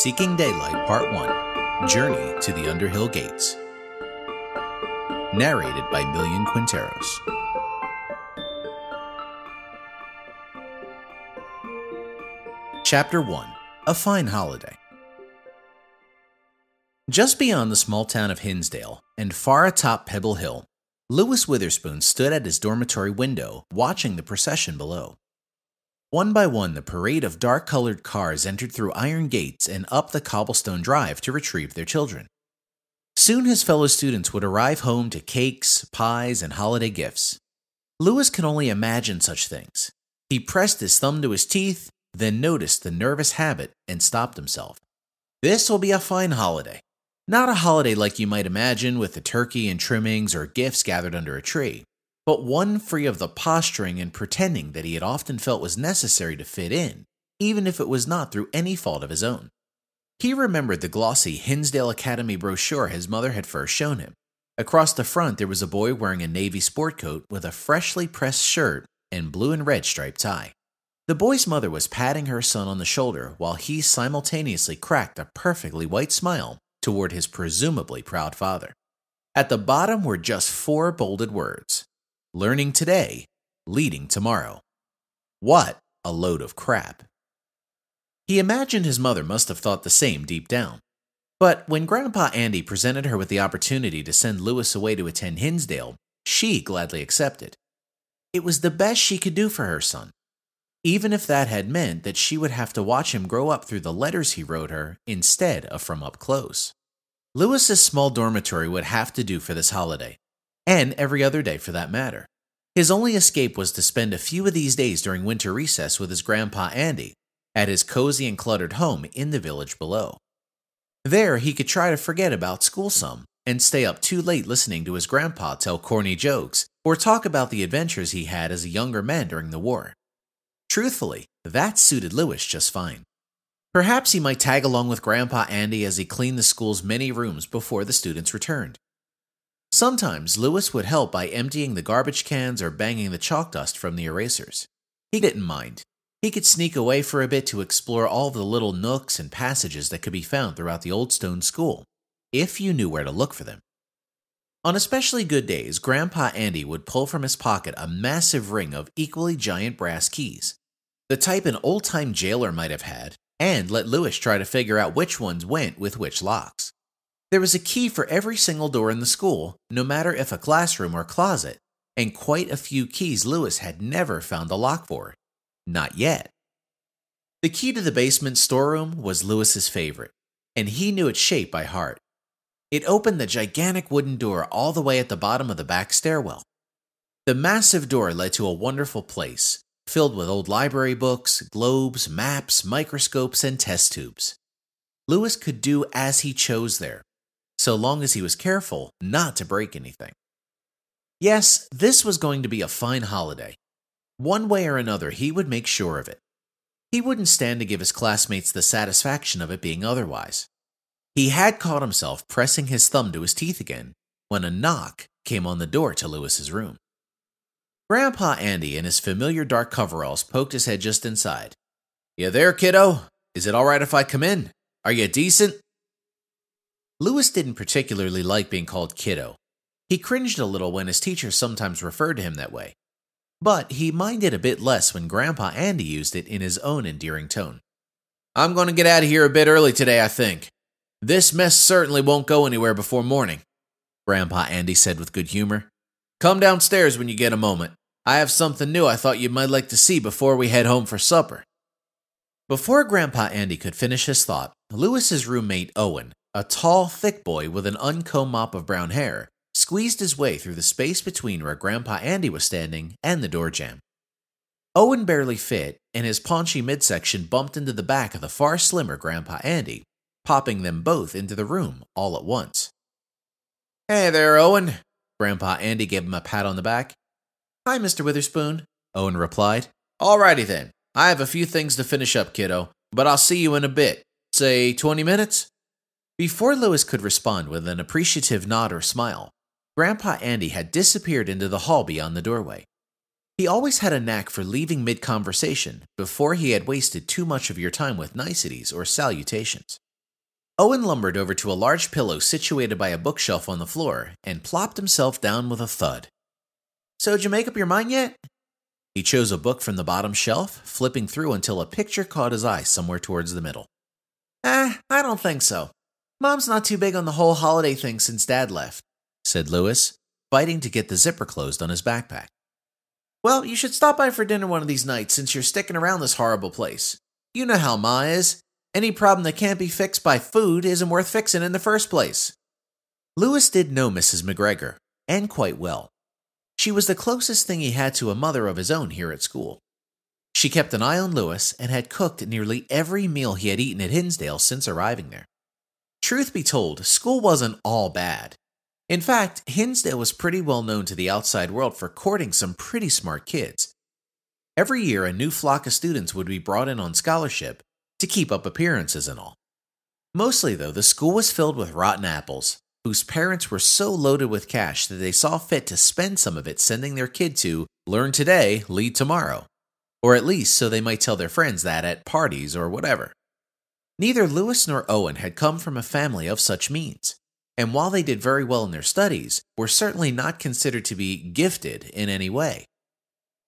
Seeking Daylight Part 1 Journey to the Underhill Gates. Narrated by Millian Quinteros. Chapter 1 A Fine Holiday. Just beyond the small town of Hinsdale, and far atop Pebble Hill, Louis Witherspoon stood at his dormitory window, watching the procession below. One by one, the parade of dark-colored cars entered through iron gates and up the cobblestone drive to retrieve their children. Soon his fellow students would arrive home to cakes, pies, and holiday gifts. Louis could only imagine such things. He pressed his thumb to his teeth, then noticed the nervous habit and stopped himself. This will be a fine holiday. Not a holiday like you might imagine with the turkey and trimmings or gifts gathered under a tree, but one free of the posturing and pretending that he had often felt was necessary to fit in, even if it was not through any fault of his own. He remembered the glossy Hinsdale Academy brochure his mother had first shown him. Across the front there was a boy wearing a navy sport coat with a freshly pressed shirt and blue and red striped tie. The boy's mother was patting her son on the shoulder while he simultaneously cracked a perfectly white smile toward his presumably proud father. At the bottom were just 4 bolded words: learning today, leading tomorrow. What a load of crap. He imagined his mother must have thought the same deep down. But when Grandpa Andy presented her with the opportunity to send Louis away to attend Hinsdale, she gladly accepted. It was the best she could do for her son, even if that had meant that she would have to watch him grow up through the letters he wrote her instead of from up close. Louis's small dormitory would have to do for this holiday, and every other day for that matter. His only escape was to spend a few of these days during winter recess with his Grandpa Andy at his cozy and cluttered home in the village below. There he could try to forget about school some and stay up too late listening to his grandpa tell corny jokes or talk about the adventures he had as a younger man during the war. Truthfully, that suited Louis just fine. Perhaps he might tag along with Grandpa Andy as he cleaned the school's many rooms before the students returned. Sometimes Louis would help by emptying the garbage cans or banging the chalk dust from the erasers. He didn't mind. He could sneak away for a bit to explore all the little nooks and passages that could be found throughout the old stone school, if you knew where to look for them. On especially good days, Grandpa Andy would pull from his pocket a massive ring of equally giant brass keys, the type an old-time jailer might have had, and let Louis try to figure out which ones went with which locks. There was a key for every single door in the school, no matter if a classroom or closet, and quite a few keys Louis had never found a lock for. Not yet. The key to the basement storeroom was Louis's favorite, and he knew its shape by heart. It opened the gigantic wooden door all the way at the bottom of the back stairwell. The massive door led to a wonderful place, filled with old library books, globes, maps, microscopes, and test tubes. Louis could do as he chose there, so long as he was careful not to break anything. Yes, this was going to be a fine holiday. One way or another, he would make sure of it. He wouldn't stand to give his classmates the satisfaction of it being otherwise. He had caught himself pressing his thumb to his teeth again when a knock came on the door to Louis's room. Grandpa Andy in his familiar dark coveralls poked his head just inside. "You there, kiddo? Is it all right if I come in? Are you decent?" Louis didn't particularly like being called kiddo. He cringed a little when his teachers sometimes referred to him that way, but he minded a bit less when Grandpa Andy used it in his own endearing tone. "I'm going to get out of here a bit early today, I think. This mess certainly won't go anywhere before morning," Grandpa Andy said with good humor. "Come downstairs when you get a moment. I have something new I thought you might like to see before we head home for supper." Before Grandpa Andy could finish his thought, Louis's roommate Owen, a tall, thick boy with an uncombed mop of brown hair, squeezed his way through the space between where Grandpa Andy was standing and the door jamb. Owen barely fit, and his paunchy midsection bumped into the back of the far slimmer Grandpa Andy, popping them both into the room all at once. "Hey there, Owen." Grandpa Andy gave him a pat on the back. "Hi, Mr. Witherspoon," Owen replied. "Alrighty then. I have a few things to finish up, kiddo, but I'll see you in a bit. Say 20 minutes? Before Louis could respond with an appreciative nod or smile, Grandpa Andy had disappeared into the hall beyond the doorway. He always had a knack for leaving mid-conversation before he had wasted too much of your time with niceties or salutations. Owen lumbered over to a large pillow situated by a bookshelf on the floor and plopped himself down with a thud. "So, did you make up your mind yet?" He chose a book from the bottom shelf, flipping through until a picture caught his eye somewhere towards the middle. I don't think so. Mom's not too big on the whole holiday thing since Dad left," said Lewis, fighting to get the zipper closed on his backpack. "Well, you should stop by for dinner one of these nights since you're sticking around this horrible place. You know how Ma is. Any problem that can't be fixed by food isn't worth fixing in the first place." Lewis did know Mrs. McGregor, and quite well. She was the closest thing he had to a mother of his own here at school. She kept an eye on Lewis and had cooked nearly every meal he had eaten at Hinsdale since arriving there. Truth be told, school wasn't all bad. In fact, Hinsdale was pretty well known to the outside world for courting some pretty smart kids. Every year, a new flock of students would be brought in on scholarship to keep up appearances and all. Mostly, though, the school was filled with rotten apples, whose parents were so loaded with cash that they saw fit to spend some of it sending their kid to learn today, lead tomorrow, or at least so they might tell their friends that at parties or whatever. Neither Lewis nor Owen had come from a family of such means, and while they did very well in their studies, were certainly not considered to be gifted in any way.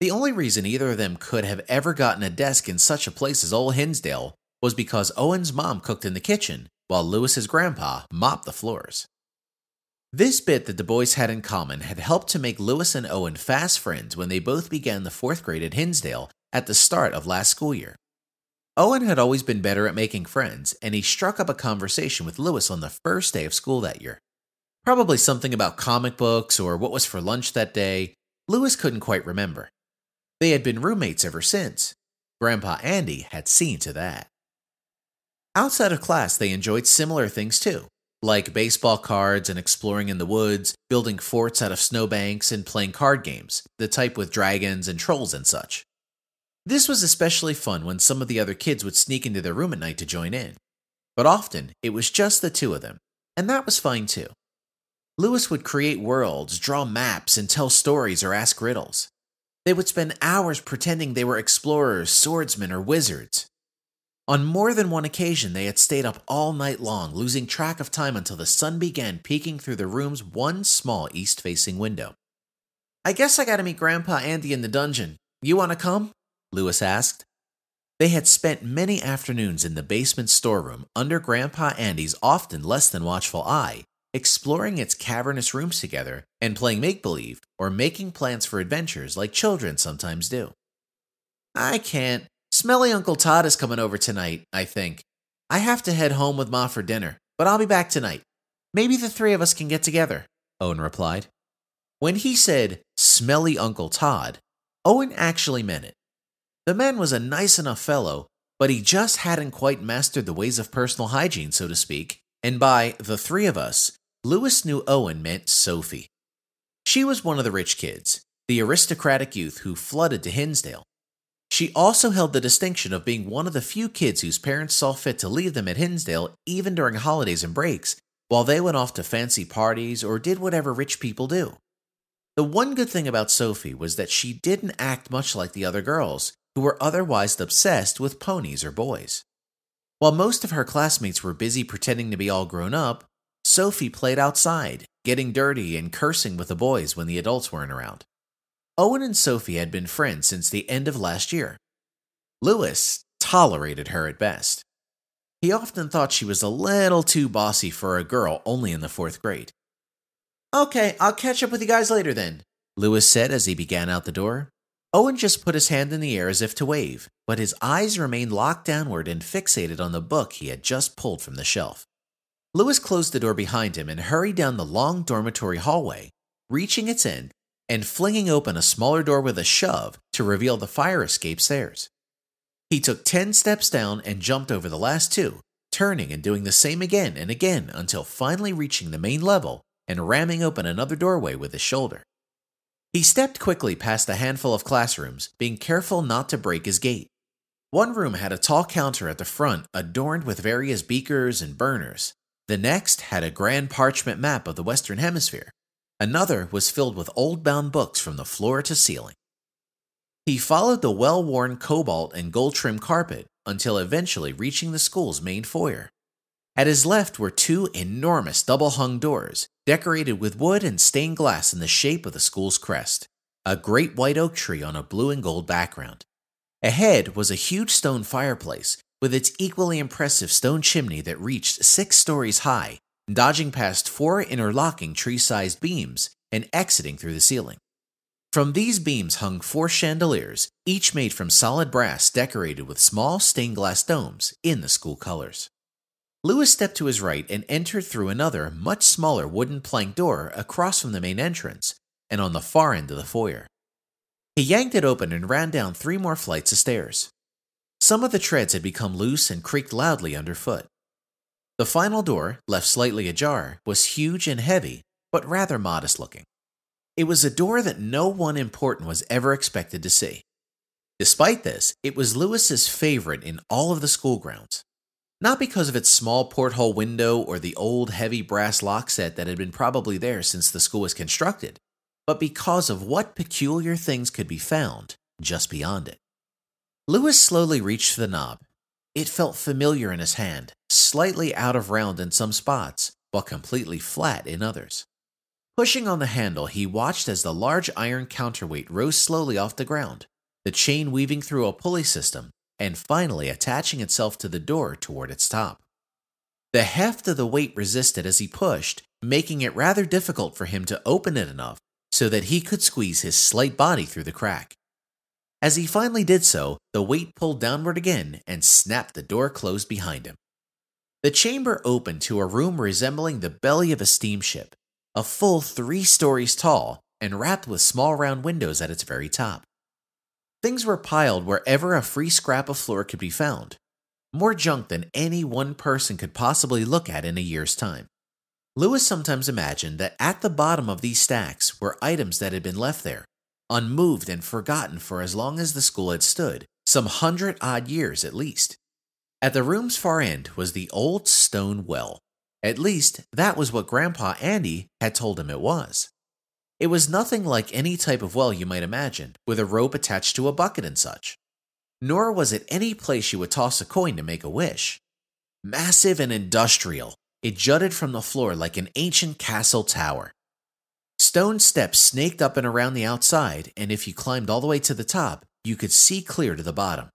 The only reason either of them could have ever gotten a desk in such a place as old Hinsdale was because Owen's mom cooked in the kitchen, while Lewis's grandpa mopped the floors. This bit that the boys had in common had helped to make Lewis and Owen fast friends when they both began the 4th grade at Hinsdale at the start of last school year. Owen had always been better at making friends, and he struck up a conversation with Lewis on the first day of school that year. Probably something about comic books or what was for lunch that day. Lewis couldn't quite remember. They had been roommates ever since. Grandpa Andy had seen to that. Outside of class, they enjoyed similar things too, like baseball cards and exploring in the woods, building forts out of snowbanks, and playing card games, the type with dragons and trolls and such. This was especially fun when some of the other kids would sneak into their room at night to join in. But often, it was just the two of them, and that was fine too. Lewis would create worlds, draw maps, and tell stories or ask riddles. They would spend hours pretending they were explorers, swordsmen, or wizards. On more than one occasion, they had stayed up all night long, losing track of time until the sun began peeking through the room's one small east-facing window. "I guess I gotta meet Grandpa Andy in the dungeon. You wanna come?" Lewis asked. They had spent many afternoons in the basement storeroom under Grandpa Andy's often less than watchful eye, exploring its cavernous rooms together and playing make-believe or making plans for adventures like children sometimes do. "I can't. Smelly Uncle Todd is coming over tonight, I think. I have to head home with Ma for dinner, but I'll be back tonight. Maybe the three of us can get together," Owen replied. When he said, "Smelly Uncle Todd," Owen actually meant it. The man was a nice enough fellow, but he just hadn't quite mastered the ways of personal hygiene, so to speak, and by the three of us, Lewis knew Owen meant Sophie. She was one of the rich kids, the aristocratic youth who flooded to Hinsdale. She also held the distinction of being one of the few kids whose parents saw fit to leave them at Hinsdale even during holidays and breaks, while they went off to fancy parties or did whatever rich people do. The one good thing about Sophie was that she didn't act much like the other girls, who were otherwise obsessed with ponies or boys. While most of her classmates were busy pretending to be all grown up, Sophie played outside, getting dirty and cursing with the boys when the adults weren't around. Owen and Sophie had been friends since the end of last year. Lewis tolerated her at best. He often thought she was a little too bossy for a girl only in the 4th grade. "Okay, I'll catch up with you guys later then," Lewis said as he began out the door. Owen just put his hand in the air as if to wave, but his eyes remained locked downward and fixated on the book he had just pulled from the shelf. Lewis closed the door behind him and hurried down the long dormitory hallway, reaching its end and flinging open a smaller door with a shove to reveal the fire escape stairs. He took 10 steps down and jumped over the last 2, turning and doing the same again and again until finally reaching the main level and ramming open another doorway with his shoulder. He stepped quickly past a handful of classrooms, being careful not to break his gait. One room had a tall counter at the front adorned with various beakers and burners. The next had a grand parchment map of the Western Hemisphere. Another was filled with old-bound books from the floor to ceiling. He followed the well-worn cobalt and gold-trimmed carpet until eventually reaching the school's main foyer. At his left were two enormous double-hung doors, decorated with wood and stained glass in the shape of the school's crest, a great white oak tree on a blue and gold background. Ahead was a huge stone fireplace, with its equally impressive stone chimney that reached 6 stories high, dodging past 4 interlocking tree-sized beams and exiting through the ceiling. From these beams hung 4 chandeliers, each made from solid brass decorated with small stained glass domes in the school colors. Lewis stepped to his right and entered through another, much smaller wooden plank door across from the main entrance and on the far end of the foyer. He yanked it open and ran down 3 more flights of stairs. Some of the treads had become loose and creaked loudly underfoot. The final door, left slightly ajar, was huge and heavy, but rather modest looking. It was a door that no one important was ever expected to see. Despite this, it was Lewis's favorite in all of the school grounds. Not because of its small porthole window or the old heavy brass lock set that had been probably there since the school was constructed, but because of what peculiar things could be found just beyond it. Lewis slowly reached for the knob. It felt familiar in his hand, slightly out of round in some spots, but completely flat in others. Pushing on the handle, he watched as the large iron counterweight rose slowly off the ground, the chain weaving through a pulley system, and finally attaching itself to the door toward its top. The heft of the weight resisted as he pushed, making it rather difficult for him to open it enough so that he could squeeze his slight body through the crack. As he finally did so, the weight pulled downward again and snapped the door closed behind him. The chamber opened to a room resembling the belly of a steamship, a full 3 stories tall and wrapped with small round windows at its very top. Things were piled wherever a free scrap of floor could be found, more junk than any one person could possibly look at in a year's time. Lewis sometimes imagined that at the bottom of these stacks were items that had been left there, unmoved and forgotten for as long as the school had stood, some 100-odd years at least. At the room's far end was the old stone well. At least, that was what Grandpa Andy had told him it was. It was nothing like any type of well you might imagine, with a rope attached to a bucket and such. Nor was it any place you would toss a coin to make a wish. Massive and industrial, it jutted from the floor like an ancient castle tower. Stone steps snaked up and around the outside, and if you climbed all the way to the top, you could see clear to the bottom,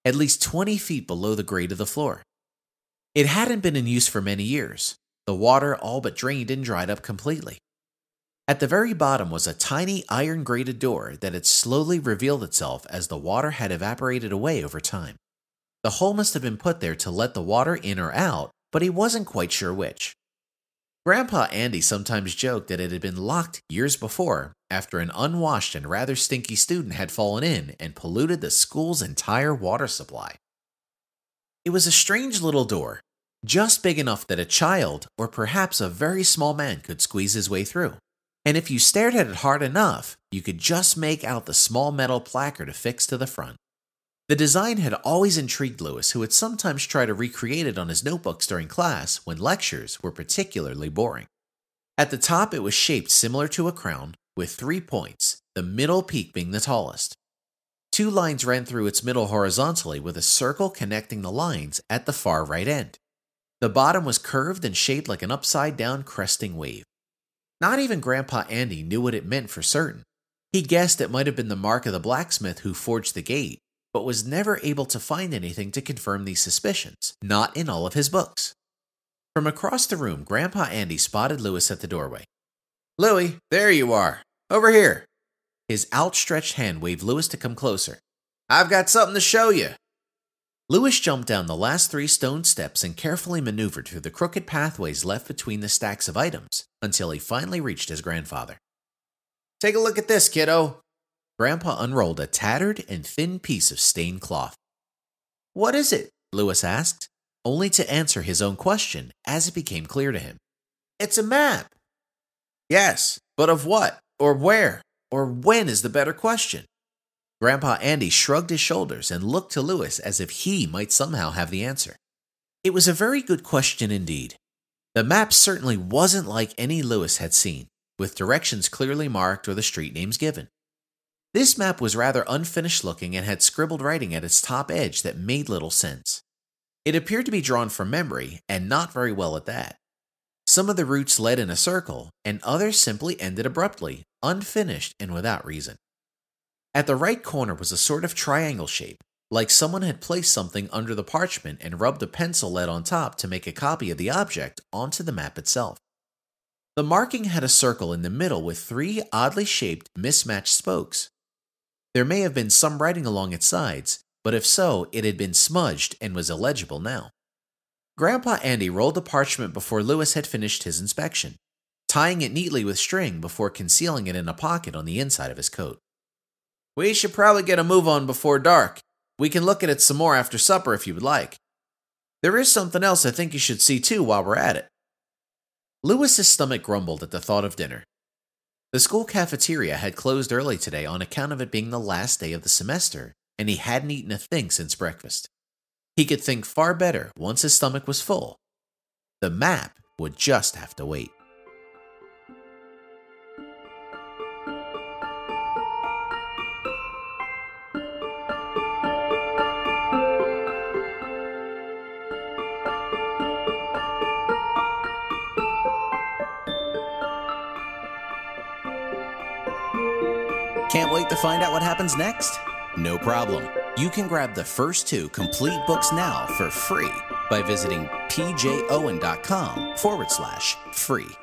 at least 20 feet below the grade of the floor. It hadn't been in use for many years. The water all but drained and dried up completely. At the very bottom was a tiny iron-grated door that had slowly revealed itself as the water had evaporated away over time. The hole must have been put there to let the water in or out, but he wasn't quite sure which. Grandpa Andy sometimes joked that it had been locked years before after an unwashed and rather stinky student had fallen in and polluted the school's entire water supply. It was a strange little door, just big enough that a child or perhaps a very small man could squeeze his way through. And if you stared at it hard enough, you could just make out the small metal placard affixed to the front. The design had always intrigued Lewis, who would sometimes try to recreate it on his notebooks during class when lectures were particularly boring. At the top, it was shaped similar to a crown, with 3 points, the middle peak being the tallest. 2 lines ran through its middle horizontally with a circle connecting the lines at the far right end. The bottom was curved and shaped like an upside-down cresting wave. Not even Grandpa Andy knew what it meant for certain. He guessed it might have been the mark of the blacksmith who forged the gate, but was never able to find anything to confirm these suspicions, not in all of his books. From across the room, Grandpa Andy spotted Lewis at the doorway. "Louie, there you are. Over here." His outstretched hand waved Lewis to come closer. "I've got something to show you." Lewis jumped down the last 3 stone steps and carefully maneuvered through the crooked pathways left between the stacks of items until he finally reached his grandfather. "Take a look at this, kiddo." Grandpa unrolled a tattered and thin piece of stained cloth. "What is it?" Lewis asked, only to answer his own question as it became clear to him. "It's a map." "Yes, but of what, or where, or when is the better question." Grandpa Andy shrugged his shoulders and looked to Lewis as if he might somehow have the answer. It was a very good question indeed. The map certainly wasn't like any Lewis had seen, with directions clearly marked or the street names given. This map was rather unfinished looking and had scribbled writing at its top edge that made little sense. It appeared to be drawn from memory, and not very well at that. Some of the routes led in a circle, and others simply ended abruptly, unfinished and without reason. At the right corner was a sort of triangle shape, like someone had placed something under the parchment and rubbed a pencil lead on top to make a copy of the object onto the map itself. The marking had a circle in the middle with 3 oddly shaped, mismatched spokes. There may have been some writing along its sides, but if so, it had been smudged and was illegible now. Grandpa Andy rolled the parchment before Lewis had finished his inspection, tying it neatly with string before concealing it in a pocket on the inside of his coat. "We should probably get a move on before dark. We can look at it some more after supper if you would like. There is something else I think you should see too while we're at it." Lewis's stomach grumbled at the thought of dinner. The school cafeteria had closed early today on account of it being the last day of the semester, and he hadn't eaten a thing since breakfast. He could think far better once his stomach was full. The map would just have to wait. Can't wait to find out what happens next? No problem. You can grab the first 2 complete books now for free by visiting pjowen.com/free.